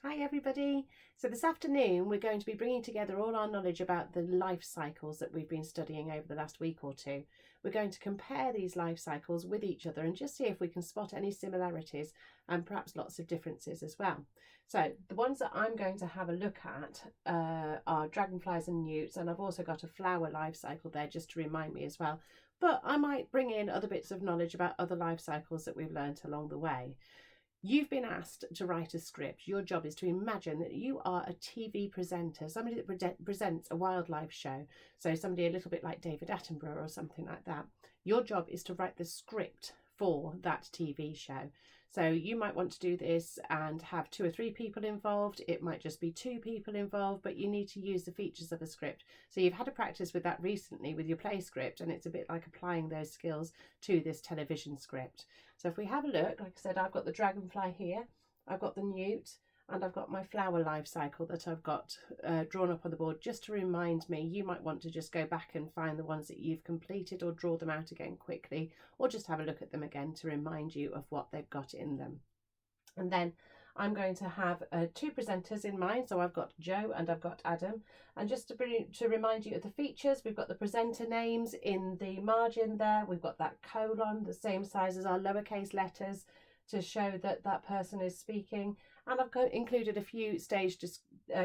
Hi everybody. So this afternoon we're going to be bringing together all our knowledge about the life cycles that we've been studying over the last week or two. We're going to compare these life cycles with each other and just see if we can spot any similarities and perhaps lots of differences as well. So the ones that I'm going to have a look at are dragonflies and newts, and I've also got a flower life cycle there just to remind me as well. But I might bring in other bits of knowledge about other life cycles that we've learnt along the way. You've been asked to write a script. Your job is to imagine that you are a TV presenter, somebody that presents a wildlife show. So somebody a little bit like David Attenborough or something like that. Your job is to write the script for that TV show. So you might want to do this and have 2 or 3 people involved. It might just be 2 people involved, but you need to use the features of a script. So you've had a practice with that recently with your play script, and it's a bit like applying those skills to this television script. So if we have a look, like I said, I've got the dragonfly here, I've got the newt, and I've got my flower life cycle that I've got drawn up on the board just to remind me. You might want to just go back and find the ones that you've completed or draw them out again quickly, or just have a look at them again to remind you of what they've got in them. And then I'm going to have 2 presenters in mind. So I've got Joe and I've got Adam. And just to remind you of the features, we've got the presenter names in the margin there. We've got that colon, the same size as our lowercase letters, to show that that person is speaking. And I've included a few stage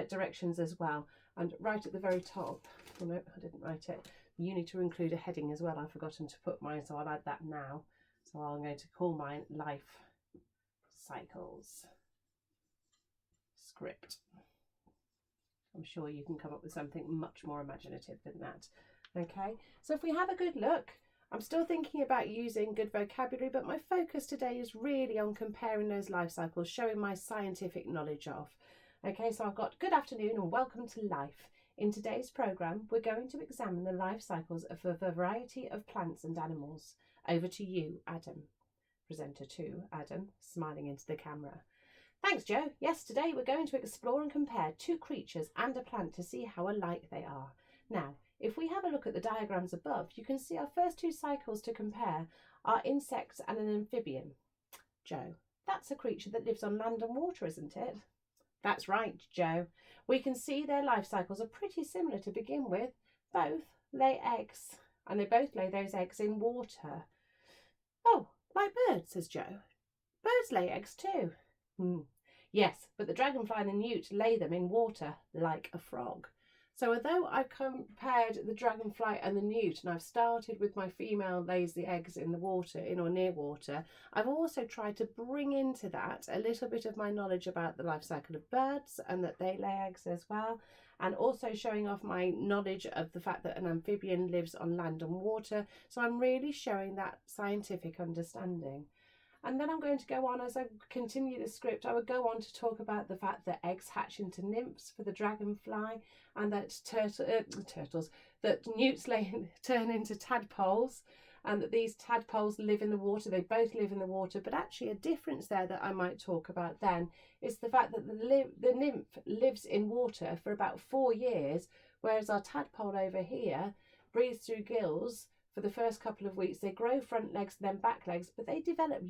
directions as well. And right at the very top, oh no, I didn't write it. You need to include a heading as well. I've forgotten to put mine, so I'll add that now. So I'm going to call mine Life Cycles Script. I'm sure you can come up with something much more imaginative than that. Okay, so if we have a good look, I'm still thinking about using good vocabulary, but my focus today is really on comparing those life cycles, showing my scientific knowledge of. Okay, so I've got good afternoon and welcome to life. In today's programme, we're going to examine the life cycles of a variety of plants and animals. Over to you, Adam. Presenter 2, Adam, smiling into the camera. Thanks, Joe. Yes, today we're going to explore and compare 2 creatures and a plant to see how alike they are. Now, if we have a look at the diagrams above, you can see our first 2 cycles to compare are insects and an amphibian. Joe, that's a creature that lives on land and water, isn't it? That's right, Joe. We can see their life cycles are pretty similar to begin with. Both lay eggs, and they both lay those eggs in water. Oh, like birds, says Joe. Birds lay eggs too. Yes, but the dragonfly and the newt lay them in water like a frog. So although I've compared the dragonfly and the newt, and I've started with my female lays the eggs in the water, in or near water, I've also tried to bring into that a little bit of my knowledge about the life cycle of birds and that they lay eggs as well, and also showing off my knowledge of the fact that an amphibian lives on land and water. So I'm really showing that scientific understanding. And then I'm going to go on, as I continue the script, I would go on to talk about the fact that eggs hatch into nymphs for the dragonfly, and that that newts turn into tadpoles, and that these tadpoles live in the water. They both live in the water, but actually a difference there that I might talk about then is the fact that the nymph lives in water for about 4 years, whereas our tadpole over here breathes through gills. For the first couple of weeks, they grow front legs and then back legs, but they develop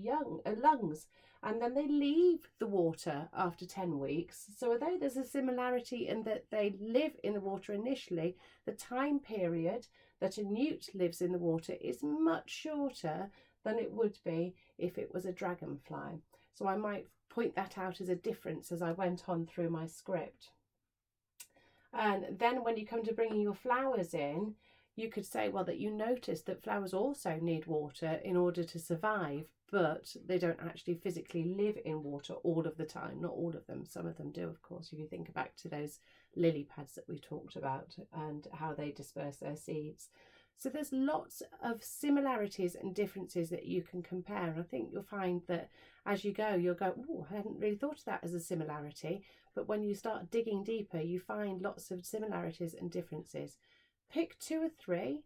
lungs, and then they leave the water after 10 weeks. So although there's a similarity in that they live in the water initially, the time period that a newt lives in the water is much shorter than it would be if it was a dragonfly. So I might point that out as a difference as I went on through my script. And then when you come to bringing your flowers in, you could say, well, that you notice that flowers also need water in order to survive, but they don't actually physically live in water all of the time. Not all of them. Some of them do, of course, if you think back to those lily pads that we talked about and how they disperse their seeds. So there's lots of similarities and differences that you can compare. And I think you'll find that as you go, you'll go, oh, I hadn't really thought of that as a similarity. But when you start digging deeper, you find lots of similarities and differences. Pick 2 or 3,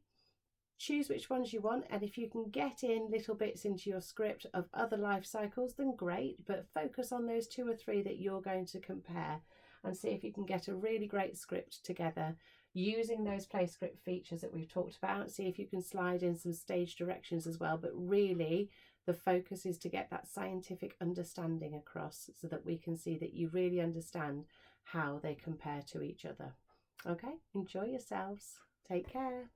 choose which ones you want, and if you can get in little bits into your script of other life cycles, then great, but focus on those 2 or 3 that you're going to compare and see if you can get a really great script together using those play script features that we've talked about. See if you can slide in some stage directions as well, but really The focus is to get that scientific understanding across so that we can see that you really understand how they compare to each other. Okay, enjoy yourselves. Take care.